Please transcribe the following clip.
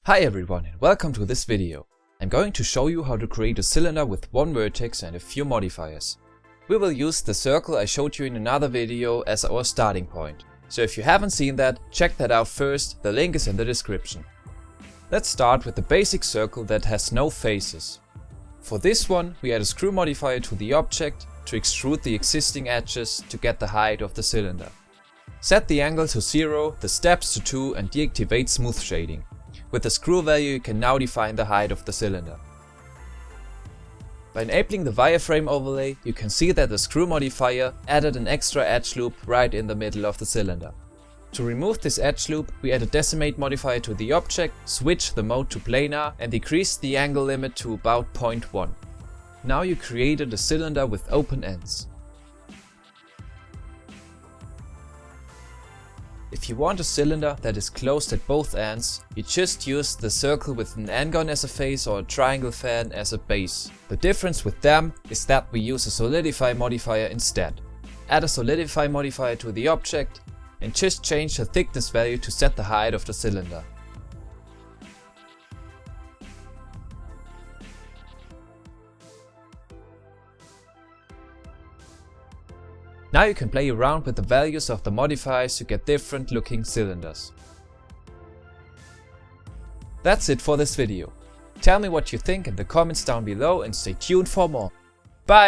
Hi everyone and welcome to this video. I'm going to show you how to create a cylinder with one vertex and a few modifiers. We will use the circle I showed you in another video as our starting point. So if you haven't seen that, check that out first, the link is in the description. Let's start with the basic circle that has no faces. For this one we add a screw modifier to the object to extrude the existing edges to get the height of the cylinder. Set the angle to 0, the steps to 2 and deactivate smooth shading. With the screw value you can now define the height of the cylinder. By enabling the wireframe overlay you can see that the screw modifier added an extra edge loop right in the middle of the cylinder. To remove this edge loop we add a Decimate modifier to the object, switch the mode to planar and decrease the angle limit to about 0.1. Now you created a cylinder with open ends. If you want a cylinder that is closed at both ends, you just use the circle with an n-gon as a face or a triangle fan as a base. The difference with them is that we use a Solidify modifier instead. Add a Solidify modifier to the object and just change the thickness value to set the height of the cylinder. Now you can play around with the values of the modifiers to get different looking cylinders. That's it for this video. Tell me what you think in the comments down below and stay tuned for more. Bye!